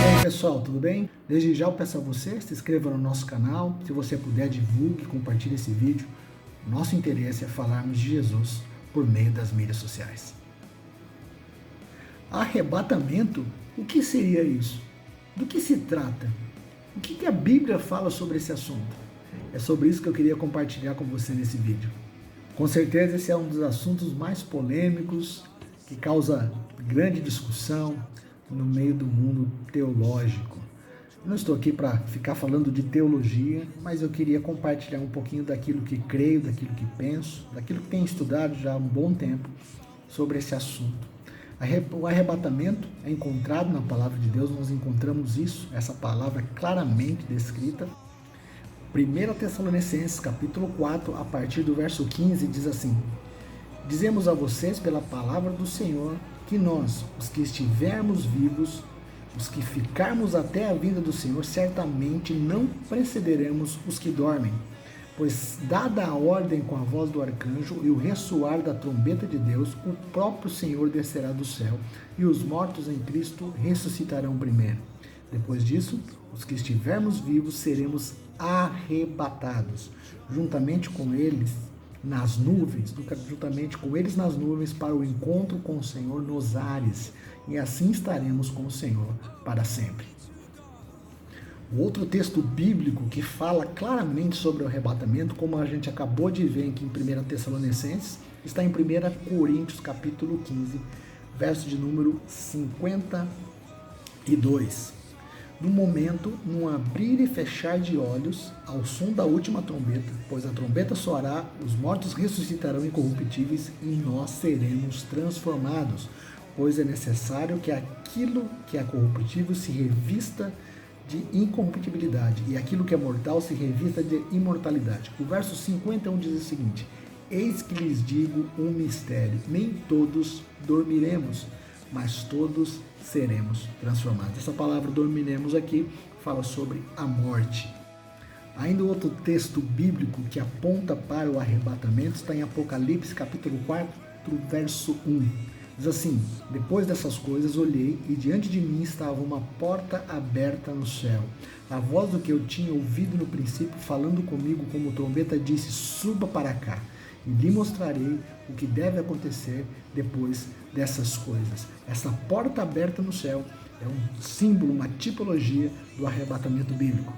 aí pessoal, tudo bem? Desde já eu peço a você, se inscreva no nosso canal, se você puder divulgue, compartilhe esse vídeo. Nosso interesse é falarmos de Jesus por meio das mídias sociais. Arrebatamento? O que seria isso? Do que se trata? O que a Bíblia fala sobre esse assunto? É sobre isso que eu queria compartilhar com você nesse vídeo. Com certeza esse é um dos assuntos mais polêmicos, que causa grande discussão no meio do mundo teológico. Eu não estou aqui para ficar falando de teologia, mas eu queria compartilhar um pouquinho daquilo que creio, daquilo que penso, daquilo que tenho estudado já há um bom tempo sobre esse assunto. O arrebatamento é encontrado na palavra de Deus, nós encontramos isso, essa palavra claramente descrita. 1 Tessalonicenses capítulo 4, a partir do verso 15, diz assim: Dizemos a vocês pela palavra do Senhor que nós, os que estivermos vivos, os que ficarmos até a vinda do Senhor, certamente não precederemos os que dormem. Pois, dada a ordem com a voz do arcanjo e o ressoar da trombeta de Deus, o próprio Senhor descerá do céu, e os mortos em Cristo ressuscitarão primeiro. Depois disso, os que estivermos vivos seremos arrebatados, juntamente com eles nas nuvens, para o encontro com o Senhor nos ares, e assim estaremos com o Senhor para sempre. O outro texto bíblico que fala claramente sobre o arrebatamento, como a gente acabou de ver aqui em 1 Tessalonicenses, está em 1 Coríntios capítulo 15, verso de número 52. No momento, num abrir e fechar de olhos, ao som da última trombeta, pois a trombeta soará, os mortos ressuscitarão incorruptíveis e nós seremos transformados, pois é necessário que aquilo que é corruptível se revista de incorruptibilidade e aquilo que é mortal se revista de imortalidade. O verso 51 diz o seguinte: Eis que lhes digo um mistério, nem todos dormiremos, mas todos seremos transformados. Essa palavra dormiremos aqui fala sobre a morte. Ainda outro texto bíblico que aponta para o arrebatamento está em Apocalipse capítulo 4, verso 1. Diz assim: Depois dessas coisas olhei e diante de mim estava uma porta aberta no céu. A voz do que eu tinha ouvido no princípio falando comigo como trombeta disse: Suba para cá e lhe mostrarei o que deve acontecer depois dessas coisas. Essa porta aberta no céu é um símbolo, uma tipologia do arrebatamento bíblico.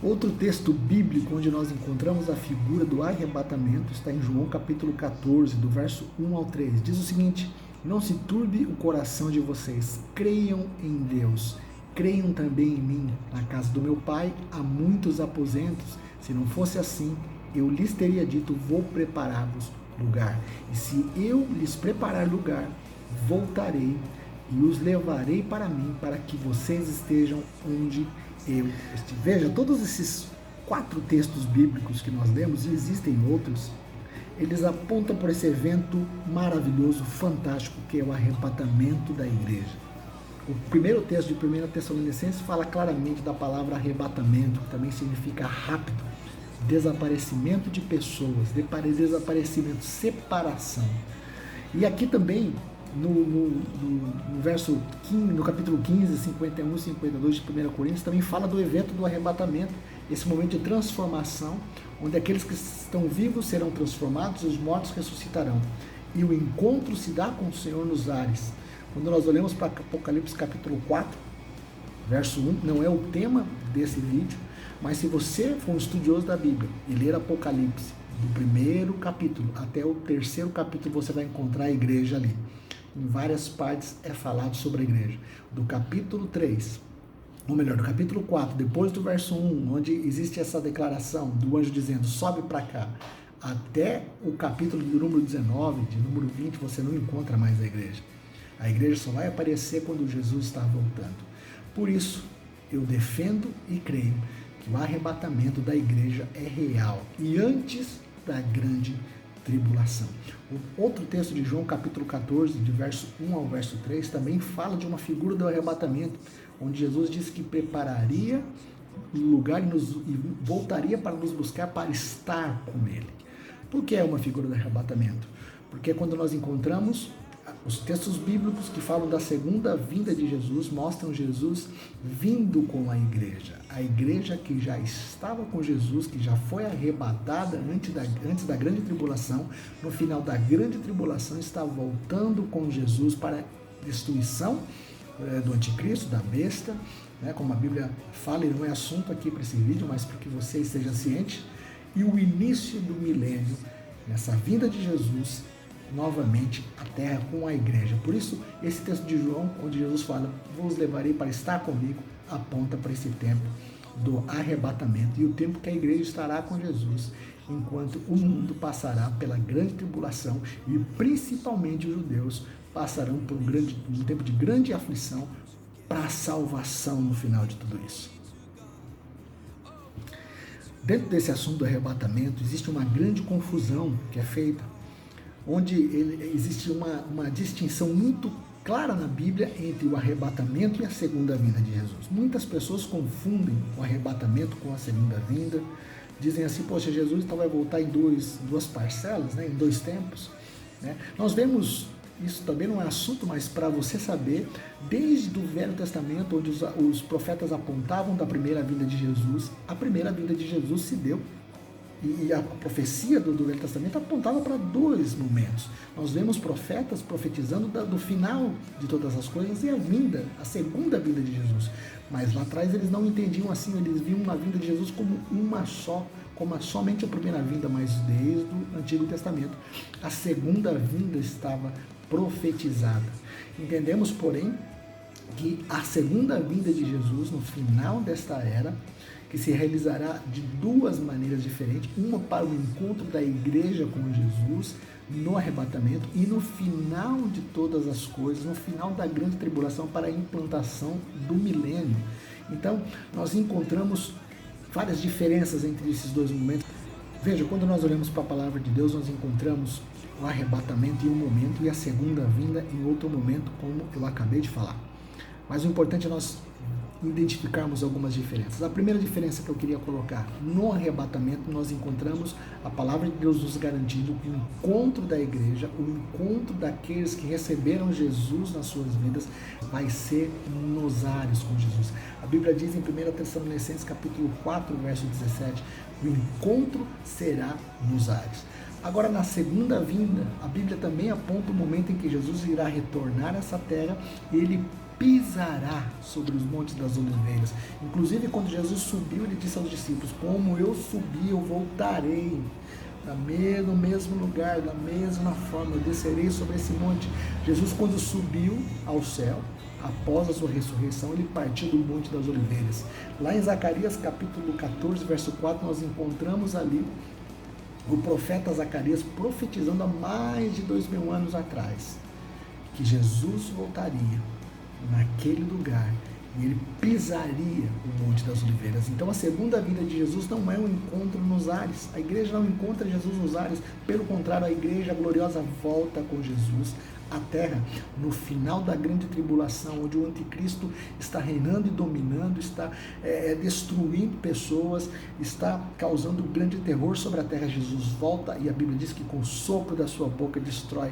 Outro texto bíblico onde nós encontramos a figura do arrebatamento está em João capítulo 14, do verso 1 ao 3. Diz o seguinte: Não se turbe o coração de vocês, creiam em Deus, creiam também em mim. Na casa do meu pai há muitos aposentos, se não fosse assim, eu lhes teria dito, vou preparar-vos lugar. E se eu lhes preparar lugar, voltarei e os levarei para mim, para que vocês estejam onde eu estiver. Veja, todos esses 4 textos bíblicos que nós lemos, e existem outros, eles apontam por esse evento maravilhoso, fantástico, que é o arrebatamento da igreja. O primeiro texto de 1 Tessalonicenses fala claramente da palavra arrebatamento, que também significa rápido, desaparecimento de pessoas, desaparecimento, separação. E aqui também, no verso 15, no capítulo 15, 51 e 52 de 1 Coríntios, também fala do evento do arrebatamento, esse momento de transformação, onde aqueles que estão vivos serão transformados, os mortos ressuscitarão. E o encontro se dá com o Senhor nos ares. Quando nós olhamos para Apocalipse capítulo 4, verso 1, não é o tema desse vídeo, mas se você for um estudioso da Bíblia e ler Apocalipse, do primeiro capítulo até o terceiro capítulo, você vai encontrar a igreja ali. Em várias partes é falado sobre a igreja. Do capítulo 3, ou melhor, do capítulo 4, depois do verso 1, onde existe essa declaração do anjo dizendo, sobe para cá, até o capítulo do número 19, de número 20, você não encontra mais a igreja. A igreja só vai aparecer quando Jesus está voltando. Por isso, eu defendo e creio que o arrebatamento da igreja é real e antes da grande tribulação. O outro texto de João, capítulo 14, de verso 1 ao verso 3, também fala de uma figura do arrebatamento, onde Jesus disse que prepararia lugar e voltaria para nos buscar para estar com Ele. Por que é uma figura do arrebatamento? Porque é quando nós encontramos Os textos bíblicos que falam da segunda vinda de Jesus mostram Jesus vindo com a igreja que já estava com Jesus, que já foi arrebatada antes da grande tribulação, no final da grande tribulação está voltando com Jesus para a destruição do anticristo, da besta, né, como a Bíblia fala, e não é assunto aqui para esse vídeo, mas para que você esteja ciente, e o início do milênio, nessa vinda de Jesus, novamente a terra com a igreja. Por isso, esse texto de João, onde Jesus fala, vos levarei para estar comigo, aponta para esse tempo do arrebatamento e o tempo que a igreja estará com Jesus, enquanto o mundo passará pela grande tribulação e principalmente os judeus passarão por um tempo de grande aflição para a salvação no final de tudo isso. Dentro desse assunto do arrebatamento, existe uma grande confusão que é feita, onde existe uma distinção muito clara na Bíblia entre o arrebatamento e a segunda vinda de Jesus. Muitas pessoas confundem o arrebatamento com a segunda vinda, dizem assim, poxa, Jesus então vai voltar em duas parcelas, né, em 2 tempos. Né? Nós vemos, isso também não é assunto, mas para você saber, desde o Velho Testamento, onde os profetas apontavam da primeira vinda de Jesus, a primeira vinda de Jesus se deu. E a profecia do Velho Testamento apontava para 2 momentos. Nós vemos profetas profetizando do final de todas as coisas e a segunda vinda de Jesus. Mas lá atrás eles não entendiam assim, eles viam a vinda de Jesus como uma só, como somente a primeira vinda, mas desde o Antigo Testamento a segunda vinda estava profetizada. Entendemos, porém, que a segunda vinda de Jesus no final desta era, que se realizará de 2 maneiras diferentes, uma para o encontro da igreja com Jesus no arrebatamento e no final de todas as coisas, no final da grande tribulação para a implantação do milênio. Então, nós encontramos várias diferenças entre esses 2 momentos. Veja, quando nós olhamos para a palavra de Deus, nós encontramos o arrebatamento em um momento e a segunda vinda em outro momento, como eu acabei de falar. Mas o importante é nós identificarmos algumas diferenças. A primeira diferença que eu queria colocar, no arrebatamento nós encontramos a palavra de Deus nos garantindo o encontro da igreja, o encontro daqueles que receberam Jesus nas suas vidas, vai ser nos ares com Jesus. A Bíblia diz em 1 Tessalonicenses capítulo 4, verso 17, o encontro será nos ares. Agora, na segunda vinda, a Bíblia também aponta o momento em que Jesus irá retornar a essa terra e ele pisará sobre os montes das oliveiras. Inclusive, quando Jesus subiu, ele disse aos discípulos, como eu subi, eu voltarei no mesmo lugar, da mesma forma, eu descerei sobre esse monte. Jesus, quando subiu ao céu, após a sua ressurreição, ele partiu do monte das oliveiras. Lá em Zacarias capítulo 14, verso 4, nós encontramos ali o profeta Zacarias profetizando há mais de 2000 anos atrás, que Jesus voltaria naquele lugar e ele pisaria o Monte das Oliveiras. Então a segunda vinda de Jesus não é um encontro nos ares, a igreja não encontra Jesus nos ares, pelo contrário, a igreja gloriosa volta com Jesus à terra, no final da grande tribulação, onde o anticristo está reinando e dominando, está destruindo pessoas, está causando grande terror sobre a terra. Jesus volta e a Bíblia diz que com o sopro da sua boca destrói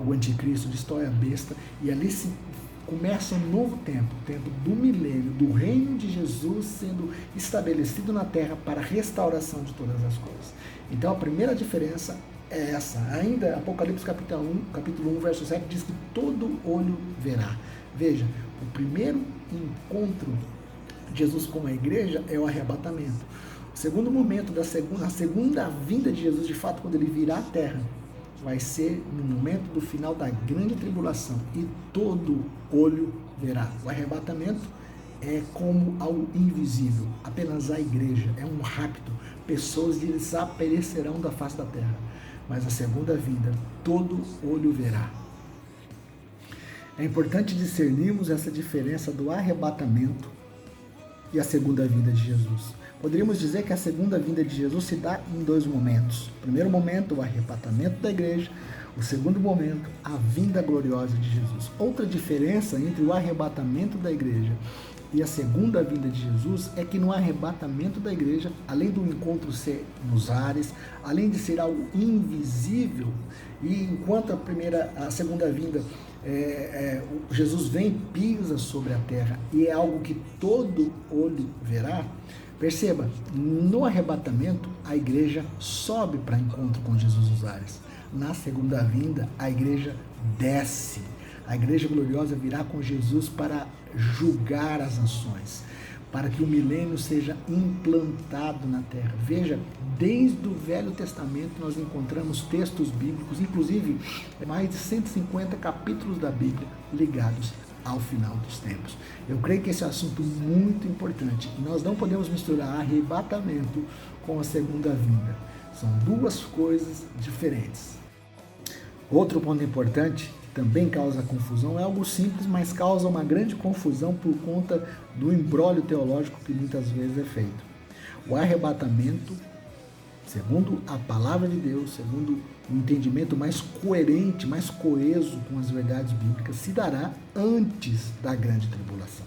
o anticristo, destrói a besta, e ali começa um novo tempo, o tempo do milênio, do reino de Jesus sendo estabelecido na terra para a restauração de todas as coisas. Então a primeira diferença é essa. Ainda Apocalipse capítulo 1, verso 7 diz que todo olho verá. Veja, o primeiro encontro de Jesus com a igreja é o arrebatamento. O segundo momento a segunda vinda de Jesus, de fato, quando ele virá à terra, vai ser no momento do final da grande tribulação e todo olho verá. O arrebatamento é como ao invisível, apenas a igreja, é um rapto, pessoas desaparecerão da face da terra, mas a segunda vinda, todo olho verá. É importante discernirmos essa diferença do arrebatamento e a segunda vinda de Jesus. Poderíamos dizer que a segunda vinda de Jesus se dá em 2 momentos. O primeiro momento, o arrebatamento da igreja. O segundo momento, a vinda gloriosa de Jesus. Outra diferença entre o arrebatamento da igreja e a segunda vinda de Jesus é que no arrebatamento da igreja, além do encontro ser nos ares, além de ser algo invisível, e enquanto a segunda vinda, Jesus vem e pisa sobre a terra, e é algo que todo olho verá, perceba, no arrebatamento a igreja sobe para encontro com Jesus nos ares. Na segunda vinda, a igreja desce. A igreja gloriosa virá com Jesus para julgar as nações, para que o milênio seja implantado na terra. Veja, desde o Velho Testamento nós encontramos textos bíblicos, inclusive mais de 150 capítulos da Bíblia ligados ao final dos tempos. Eu creio que esse é um assunto muito importante. Nós não podemos misturar arrebatamento com a segunda vinda. São duas coisas diferentes. Outro ponto importante, que também causa confusão, é algo simples, mas causa uma grande confusão por conta do imbróglio teológico que muitas vezes é feito. O arrebatamento, segundo a palavra de Deus, segundo o entendimento mais coerente, mais coeso com as verdades bíblicas, se dará antes da grande tribulação.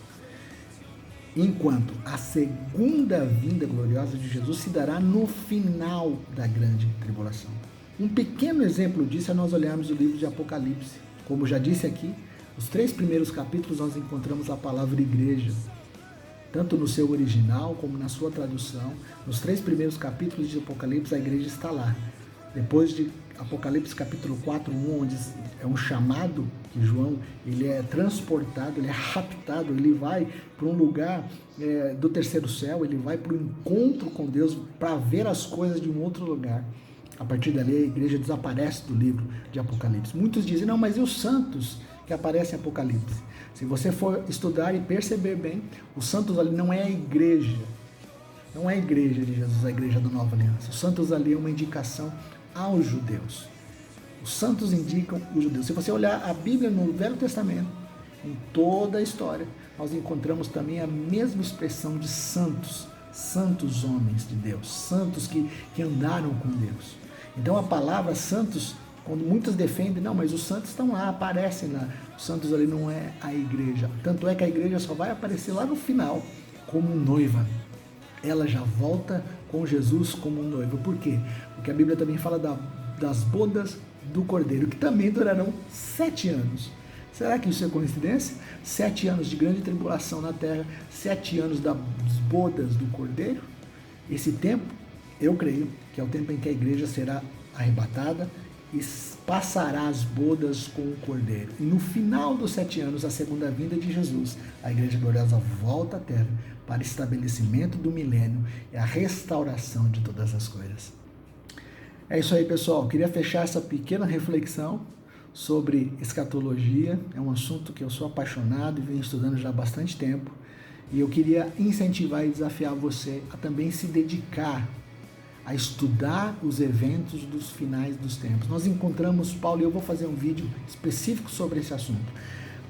Enquanto a segunda vinda gloriosa de Jesus se dará no final da grande tribulação. Um pequeno exemplo disso é nós olharmos o livro de Apocalipse. Como já disse aqui, os 3 primeiros capítulos nós encontramos a palavra igreja, tanto no seu original como na sua tradução. Nos 3 primeiros capítulos de Apocalipse, a igreja está lá. Depois de Apocalipse capítulo 4, 1, onde é um chamado que João ele é transportado, ele é raptado, ele vai para um lugar do terceiro céu, ele vai para o encontro com Deus para ver as coisas de um outro lugar. A partir dali a igreja desaparece do livro de Apocalipse. Muitos dizem, não, mas e os santos que aparecem em Apocalipse? Se você for estudar e perceber bem, os santos ali não é a igreja. Não é a igreja de Jesus, a igreja da Nova Aliança. Os santos ali é uma indicação aos judeus. Os santos indicam os judeus. Se você olhar a Bíblia no Velho Testamento, em toda a história, nós encontramos também a mesma expressão de santos. Santos homens de Deus. Santos que andaram com Deus. Então a palavra santos, quando muitos defendem, não, mas os santos estão lá, aparecem lá. Os santos ali não é a igreja. Tanto é que a igreja só vai aparecer lá no final como noiva. Ela já volta com Jesus como noiva. Por quê? Porque a Bíblia também fala das bodas do Cordeiro, que também durarão 7 anos. Será que isso é coincidência? 7 anos de grande tribulação na terra, 7 anos das bodas do Cordeiro. Esse tempo, eu creio, que é o tempo em que a igreja será arrebatada e passará as bodas com o Cordeiro. E no final dos 7 anos, a segunda vinda de Jesus, a igreja gloriosa volta à terra para estabelecimento do milênio e a restauração de todas as coisas. É isso aí, pessoal. Eu queria fechar essa pequena reflexão sobre escatologia. É um assunto que eu sou apaixonado e venho estudando já há bastante tempo. E eu queria incentivar e desafiar você a também se dedicar a estudar os eventos dos finais dos tempos. Nós encontramos Paulo, e eu vou fazer um vídeo específico sobre esse assunto.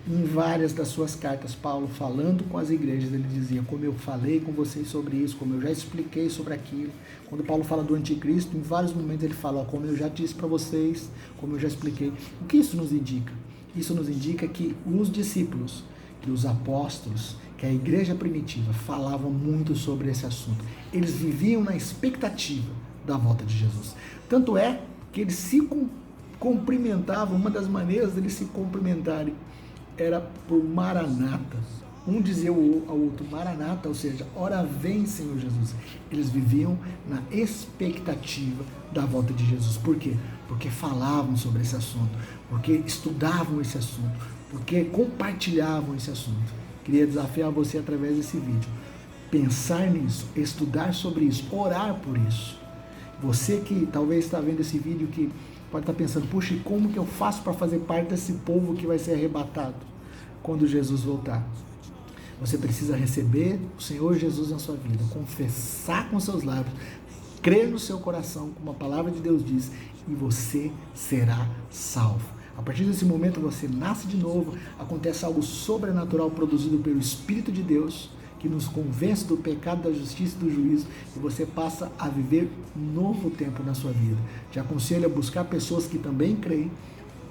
Em várias das suas cartas, Paulo falando com as igrejas, ele dizia, como eu falei com vocês sobre isso, como eu já expliquei sobre aquilo. Quando Paulo fala do anticristo, em vários momentos ele fala, como eu já disse para vocês, como eu já expliquei. O que isso nos indica? Isso nos indica que os discípulos, que os apóstolos, que a igreja primitiva falavam muito sobre esse assunto. Eles viviam na expectativa da volta de Jesus. Tanto é que eles se cumprimentavam, uma das maneiras deles se cumprimentarem era por Maranata. Um dizia ao outro, Maranata, ou seja, ora vem, Senhor Jesus. Eles viviam na expectativa da volta de Jesus. Por quê? Porque falavam sobre esse assunto, porque estudavam esse assunto, porque compartilhavam esse assunto. Queria desafiar você através desse vídeo. Pensar nisso, estudar sobre isso, orar por isso. Você que talvez está vendo esse vídeo que pode estar pensando, puxa, e como que eu faço para fazer parte desse povo que vai ser arrebatado quando Jesus voltar? Você precisa receber o Senhor Jesus na sua vida, confessar com seus lábios, crer no seu coração, como a palavra de Deus diz, e você será salvo. A partir desse momento você nasce de novo, acontece algo sobrenatural produzido pelo Espírito de Deus, que nos convence do pecado, da justiça e do juízo, e você passa a viver um novo tempo na sua vida. Te aconselho a buscar pessoas que também creem,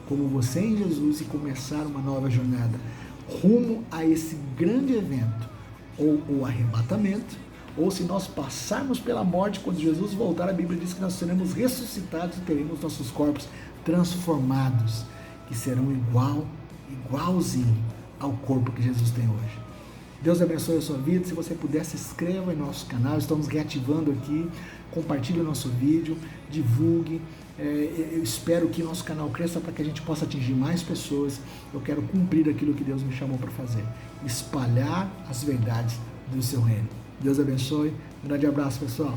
como você em Jesus, e começar uma nova jornada, rumo a esse grande evento, ou o arrebatamento, ou se nós passarmos pela morte, quando Jesus voltar, a Bíblia diz que nós seremos ressuscitados e teremos nossos corpos transformados, que serão igualzinho ao corpo que Jesus tem hoje. Deus abençoe a sua vida. Se você puder, se inscreva em nosso canal. Estamos reativando aqui. Compartilhe o nosso vídeo, divulgue. Eu espero que nosso canal cresça para que a gente possa atingir mais pessoas. Eu quero cumprir aquilo que Deus me chamou para fazer. Espalhar as verdades do seu reino. Deus abençoe. Um grande abraço, pessoal.